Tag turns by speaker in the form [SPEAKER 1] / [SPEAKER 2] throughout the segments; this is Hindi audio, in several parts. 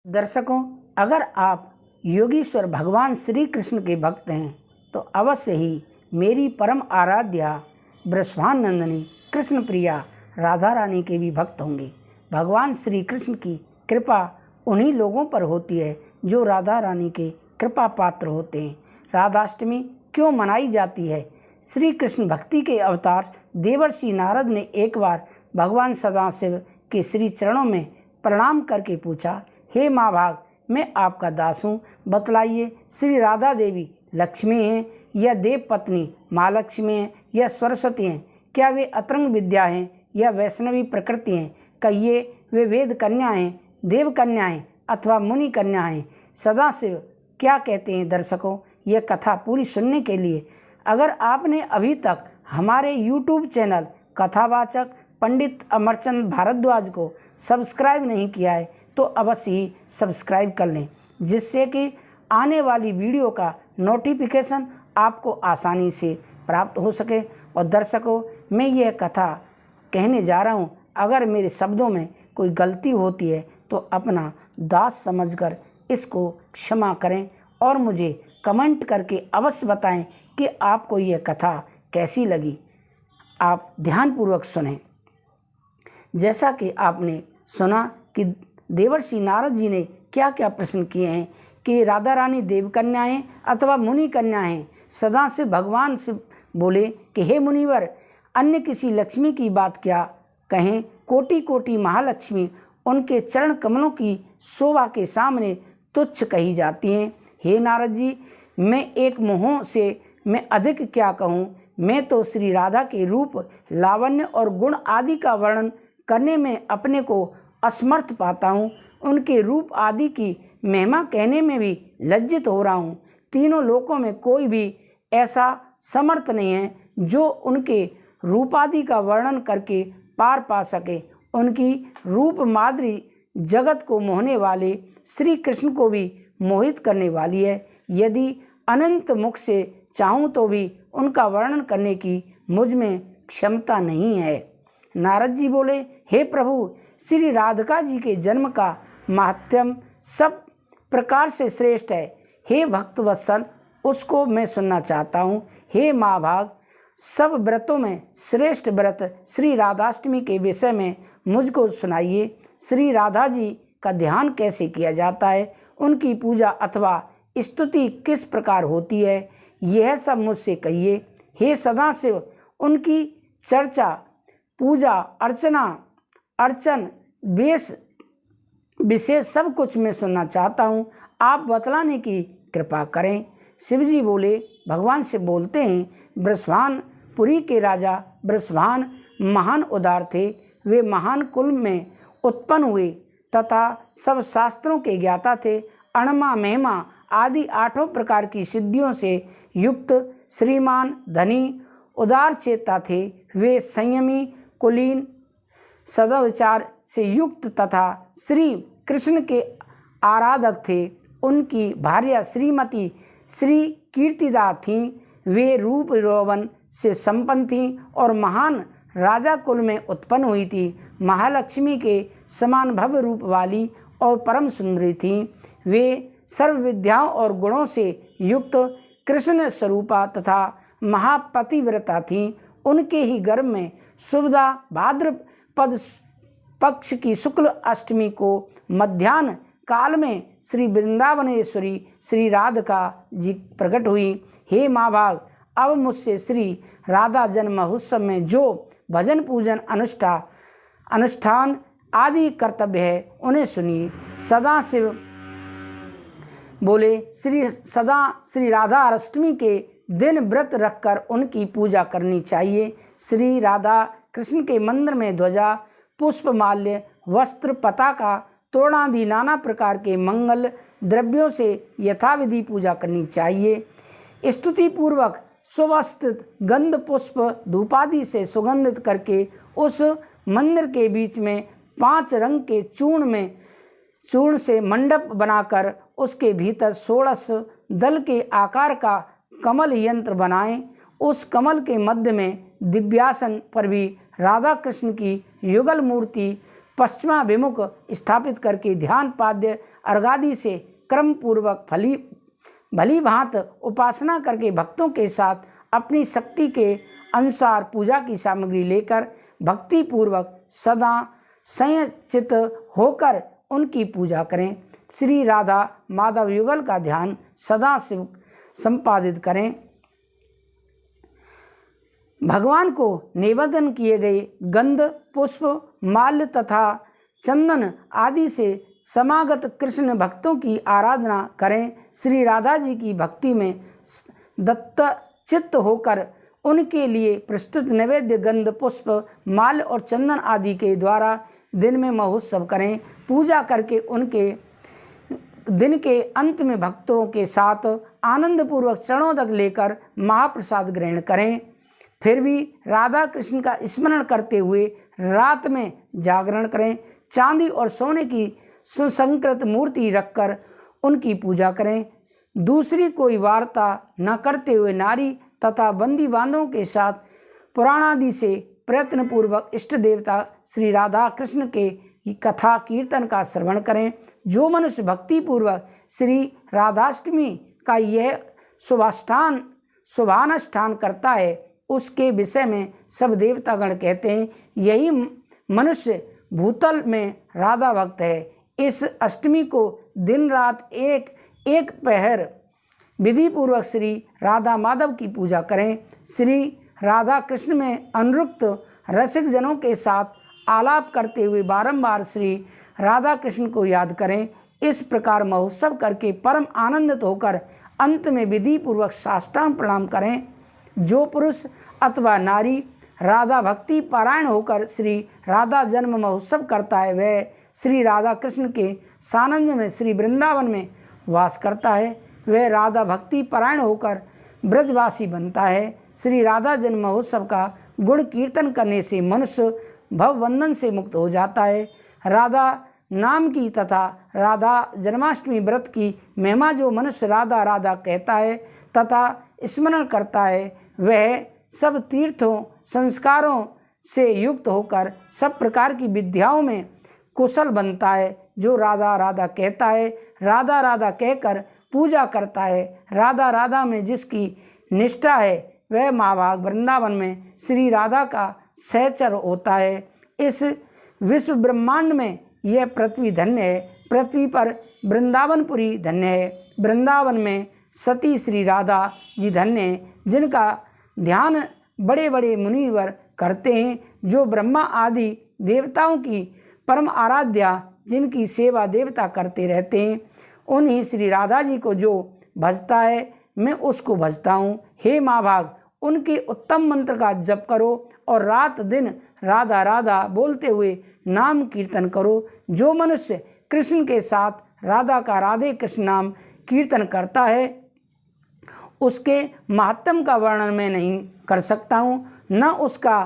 [SPEAKER 1] दर्शकों, अगर आप योगीश्वर भगवान श्री कृष्ण के भक्त हैं तो अवश्य ही मेरी परम आराध्या वृषभानंदिनी कृष्ण प्रिया राधा रानी के भी भक्त होंगे। भगवान श्री कृष्ण की कृपा उन्हीं लोगों पर होती है जो राधा रानी के कृपा पात्र होते हैं। राधाष्टमी क्यों मनाई जाती है? श्री कृष्ण भक्ति के अवतार देवर्षि नारद ने एक बार भगवान सदाशिव के श्री चरणों में प्रणाम करके पूछा, हे माँ भाग, मैं आपका दास हूँ, बतलाइए श्री राधा देवी लक्ष्मी हैं या देव पत्नी महालक्ष्मी हैं या सरस्वती हैं? क्या वे अतरंग विद्या हैं या वैष्णवी प्रकृति हैं? कहिए वे वेद कन्या हैं, देव कन्या हैं अथवा मुनि कन्या हैं? सदाशिव क्या कहते हैं? दर्शकों, यह कथा पूरी सुनने के लिए अगर आपने अभी तक हमारे YouTube चैनल कथावाचक पंडित अमरचंद भारद्वाज को सब्सक्राइब नहीं किया है तो अवश्य ही सब्सक्राइब कर लें, जिससे कि आने वाली वीडियो का नोटिफिकेशन आपको आसानी से प्राप्त हो सके। और दर्शकों, मैं यह कथा कहने जा रहा हूँ, अगर मेरे शब्दों में कोई गलती होती है तो अपना दास समझकर इसको क्षमा करें और मुझे कमेंट करके अवश्य बताएं कि आपको यह कथा कैसी लगी। आप ध्यानपूर्वक सुनें। जैसा कि आपने सुना कि देवर्षि नारद जी ने क्या क्या प्रश्न किए हैं कि राधा रानी देव कन्या हैं अथवा मुनि कन्या हैं। सदाशिव भगवान से बोले कि हे मुनिवर, अन्य किसी लक्ष्मी की बात क्या कहें, कोटि कोटि महालक्ष्मी उनके चरण कमलों की शोभा के सामने तुच्छ कही जाती हैं। हे नारद जी, मैं एक मोह से मैं अधिक क्या कहूँ, मैं तो श्री राधा के रूप, लावण्य और गुण आदि का वर्णन करने में अपने को असमर्थ पाता हूँ। उनके रूप आदि की महिमा कहने में भी लज्जित हो रहा हूँ। तीनों लोकों में कोई भी ऐसा समर्थ नहीं है जो उनके रूप आदि का वर्णन करके पार पा सके। उनकी रूप माधुरी जगत को मोहने वाले श्री कृष्ण को भी मोहित करने वाली है। यदि अनंत मुख से चाहूँ तो भी उनका वर्णन करने की मुझ में क्षमता नहीं है। नारद जी बोले, हे प्रभु, श्री राधिका जी के जन्म का महात्म्य सब प्रकार से श्रेष्ठ है। हे भक्तवत्सल, उसको मैं सुनना चाहता हूँ। हे माँ भाग, सब व्रतों में श्रेष्ठ व्रत श्री राधाष्टमी के विषय में मुझको सुनाइए। श्री राधा जी का ध्यान कैसे किया जाता है, उनकी पूजा अथवा स्तुति किस प्रकार होती है, यह सब मुझसे कहिए। हे सदाशिव, उनकी चर्चा, पूजा अर्चन वेश विशेष सब कुछ मैं सुनना चाहता हूँ, आप बतलाने की कृपा करें। शिवजी बोले, भगवान से बोलते हैं, वृषभानपुरी के राजा वृषभान महान उदार थे। वे महान कुल में उत्पन्न हुए तथा सब शास्त्रों के ज्ञाता थे। अणमा महिमा आदि 8 प्रकार की सिद्धियों से युक्त श्रीमान धनी उदार चेता थे। वे संयमी, कुलीन, सदाचार से युक्त तथा श्री कृष्ण के आराधक थे। उनकी भार्या श्रीमती श्री कीर्तिदा थीं। वे रूप यौवन से संपन्न थीं और महान राजा कुल में उत्पन्न हुई थी। महालक्ष्मी के समान भव्य रूप वाली और परम सुंदरी थीं। वे सर्व विद्याओं और गुणों से युक्त कृष्ण स्वरूपा तथा महापतिव्रता थीं। उनके ही गर्भ में शुभदा भाद्रपद पक्ष की शुक्ल अष्टमी को मध्याह्न काल में श्री वृंदावनेश्वरी श्री राधिका जी प्रकट हुई। हे माँ भाग, अब मुझसे श्री राधा जन्म महोत्सव में जो भजन पूजन अनुष्ठान आदि कर्तव्य है उन्हें सुनिए। सदाशिव बोले, श्री राधा अष्टमी के दिन व्रत रखकर उनकी पूजा करनी चाहिए। श्री राधा कृष्ण के मंदिर में ध्वजा, पुष्प, माल्य, वस्त्र, पताका, तोरणादि नाना प्रकार के मंगल द्रव्यों से यथाविधि पूजा करनी चाहिए। स्तुति पूर्वक सुवस्थित गंध पुष्प धूपादि से सुगंधित करके उस मंदिर के बीच में 5 रंग के चूर्ण से मंडप बनाकर उसके भीतर 16 दल के आकार का कमल यंत्र बनाएं। उस कमल के मध्य में दिव्यासन पर भी राधा कृष्ण की युगल मूर्ति पश्चिमाभिमुख स्थापित करके ध्यान पाद्य अर्घादि से क्रम पूर्वक भली भांत उपासना करके भक्तों के साथ अपनी शक्ति के अनुसार पूजा की सामग्री लेकर भक्ति पूर्वक सदा संयचित होकर उनकी पूजा करें। श्री राधा माधव युगल का ध्यान सदा शिव संपादित करें। भगवान को निवेदन किए गए गंध, पुष्प, माल्य तथा चंदन आदि से समागत कृष्ण भक्तों की आराधना करें। श्री राधा जी की भक्ति में दत्तचित्त होकर उनके लिए प्रस्तुत नैवेद्य गंध, पुष्प, माल्य और चंदन आदि के द्वारा दिन में महोत्सव करें। पूजा करके उनके दिन के अंत में भक्तों के साथ आनंदपूर्वक चरणोदक लेकर महाप्रसाद ग्रहण करें। फिर भी राधा कृष्ण का स्मरण करते हुए रात में जागरण करें। चांदी और सोने की सुसंकृत मूर्ति रखकर उनकी पूजा करें। दूसरी कोई वार्ता न करते हुए नारी तथा बंदी बांधों के साथ पुराणादि से प्रयत्नपूर्वक इष्ट देवता श्री राधा कृष्ण के कथा कीर्तन का श्रवण करें। जो मनुष्य भक्तिपूर्वक श्री राधाष्टमी का यह शुभानुष्ठान करता है उसके विषय में सब देवतागण कहते हैं यही मनुष्य भूतल में राधा भक्त है। इस अष्टमी को दिन रात एक पहर विधि पूर्वक श्री राधा माधव की पूजा करें। श्री राधा कृष्ण में अनुरक्त रसिक जनों के साथ आलाप करते हुए बारंबार श्री राधा कृष्ण को याद करें। इस प्रकार महोत्सव करके परम आनंदित होकर अंत में विधि पूर्वक साष्टांग प्रणाम करें। जो पुरुष अथवा नारी राधा भक्ति पारायण होकर श्री राधा जन्म महोत्सव करता है वह श्री राधा कृष्ण के सानिध्य में श्री वृंदावन में वास करता है। वह राधा भक्ति पारायण होकर ब्रजवासी बनता है। श्री राधा जन्म महोत्सव का गुण कीर्तन करने से मनुष्य भवबंधन से मुक्त हो जाता है। राधा नाम की तथा राधा जन्माष्टमी व्रत की महिमा जो मनुष्य राधा राधा कहता है तथा स्मरण करता है वह सब तीर्थों संस्कारों से युक्त होकर सब प्रकार की विद्याओं में कुशल बनता है। जो राधा राधा कहता है राधा राधा कहकर पूजा करता है राधा राधा में जिसकी निष्ठा है वह महाभाग वृंदावन में श्री राधा का सहचर होता है। इस विश्व ब्रह्मांड में यह पृथ्वी धन्य है। पृथ्वी पर वृंदावनपुरी धन्य है। वृंदावन में सती श्री राधा जी धन्य हैं जिनका ध्यान बड़े बड़े मुनिवर करते हैं। जो ब्रह्मा आदि देवताओं की परम आराध्या जिनकी सेवा देवता करते रहते हैं उन्हीं श्री राधा जी को जो भजता है मैं उसको भजता हूँ। हे महाभाग उनके उत्तम मंत्र का जप करो और रात दिन राधा राधा बोलते हुए नाम कीर्तन करो। जो मनुष्य कृष्ण के साथ राधा का राधे कृष्ण नाम कीर्तन करता है उसके महात्म का वर्णन मैं नहीं कर सकता हूँ न उसका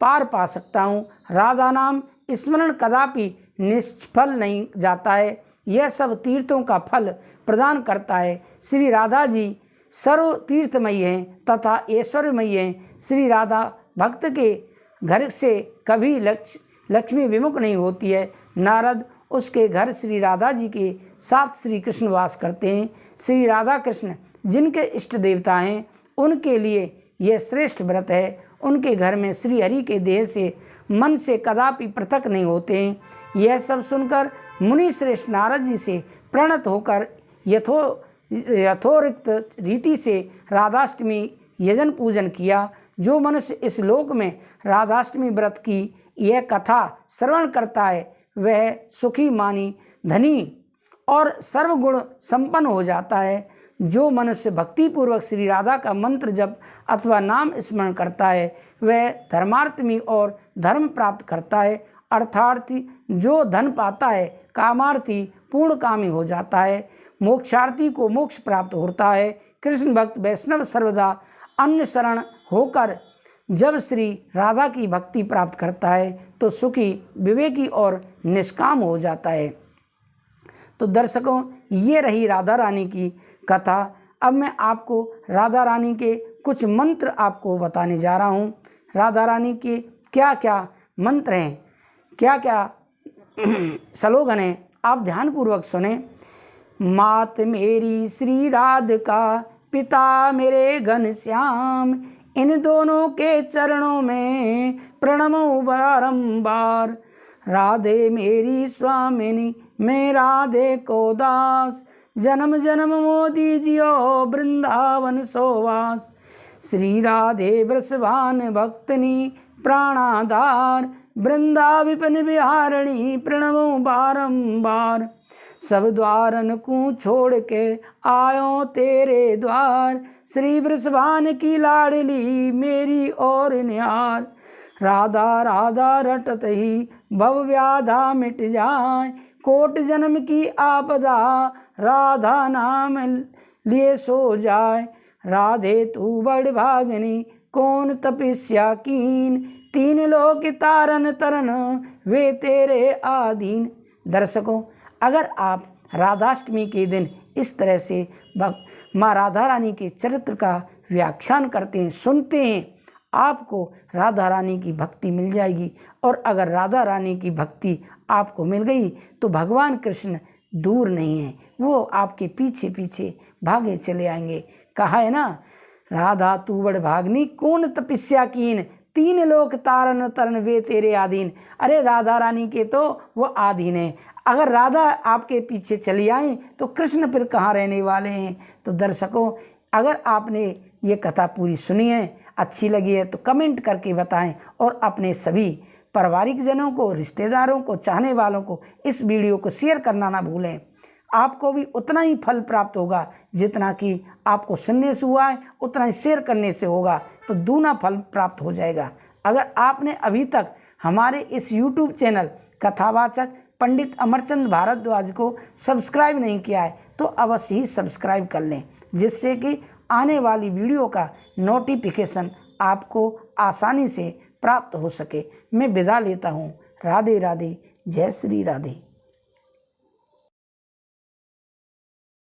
[SPEAKER 1] पार पा सकता हूँ। राधा नाम स्मरण कदापि निष्फल नहीं जाता है। यह सब तीर्थों का फल प्रदान करता है। श्री राधा जी सर्व तीर्थमयी हैं तथा ऐश्वर्यमयी हैं। श्री राधा भक्त के घर से कभी लक्ष्मी विमुख नहीं होती है। नारद उसके घर श्री राधा जी के साथ श्री कृष्ण वास करते हैं। श्री राधा कृष्ण जिनके इष्ट देवता हैं उनके लिए यह श्रेष्ठ व्रत है। उनके घर में श्री हरि के देह से मन से कदापि पृथक नहीं होते हैं। यह सब सुनकर मुनि श्रेष्ठ नारद जी से प्रणत होकर यथोरिक्त रीति से राधाष्टमी यजन पूजन किया। जो मनुष्य इस लोक में राधाष्टमी व्रत की यह कथा श्रवण करता है वह सुखी मानी धनी और सर्वगुण संपन्न हो जाता है। जो मनुष्य भक्तिपूर्वक श्री राधा का मंत्र जप अथवा नाम स्मरण करता है वह धर्मार्थी और धर्म प्राप्त करता है। अर्थार्थी जो धन पाता है कामार्थी पूर्ण कामी हो जाता है। मोक्षार्थी को मोक्ष प्राप्त होता है। कृष्ण भक्त वैष्णव सर्वदा अन्य शरण होकर जब श्री राधा की भक्ति प्राप्त करता है तो सुखी विवेकी और निष्काम हो जाता है। तो दर्शकों ये रही राधा रानी की कथा। अब मैं आपको राधा रानी के कुछ मंत्र आपको बताने जा रहा हूँ। राधा रानी के क्या क्या मंत्र हैं, क्या क्या स्लोगन है, आप ध्यानपूर्वक सुने। मात मेरी श्री राधिका, पिता मेरे घनश्याम, इन दोनों के चरणों में प्रणमो बारंबार। राधे मेरी स्वामिनी, मैं राधे को दास, जन्म जन्म मोदी जियो वृंदावन सोवास। श्री राधे वृषभान भक्तनी प्राणाधार, वृंदा विपिन विहारिणी प्रणमो बारंबार। सब द्वारन को छोड़ के आयो तेरे द्वार, श्री वृषभान की लाडली मेरी और निहार। राधा राधा रटत ही भव व्याधा मिट जाए, कोट जन्म की आपदा राधा नाम लिए सो जाए। राधे तू बड़ भागनी कौन तपस्या कीन, तीन लोक तारन तरन वे तेरे आधीन। दर्शकों, अगर आप राधाष्टमी के दिन इस तरह से माँ राधा रानी के चरित्र का व्याख्यान करते हैं, सुनते हैं, आपको राधा रानी की भक्ति मिल जाएगी। और अगर राधा रानी की भक्ति आपको मिल गई तो भगवान कृष्ण दूर नहीं है, वो आपके पीछे पीछे भागे चले आएंगे। कहा है ना, राधा तू बड़ भागनी कौन तपस्या कीन, तीन लोक तारन तरन वे तेरे आधीन। अरे राधा रानी के तो वो आधीन है, अगर राधा आपके पीछे चली आए तो कृष्ण फिर कहाँ रहने वाले हैं। तो दर्शकों, अगर आपने ये कथा पूरी सुनी है, अच्छी लगी है तो कमेंट करके बताएं और अपने सभी पारिवारिक जनों को, रिश्तेदारों को, चाहने वालों को इस वीडियो को शेयर करना ना भूलें। आपको भी उतना ही फल प्राप्त होगा जितना कि आपको सुनने से हुआ है, उतना ही शेयर करने से होगा, तो दूना फल प्राप्त हो जाएगा। अगर आपने अभी तक हमारे इस YouTube चैनल कथावाचक पंडित अमरचंद भारद्वाज को सब्सक्राइब नहीं किया है तो अवश्य ही सब्सक्राइब कर लें, जिससे कि आने वाली वीडियो का नोटिफिकेशन आपको आसानी से प्राप्त हो सके। मैं विदा लेता हूँ। राधे राधे, जय श्री राधे।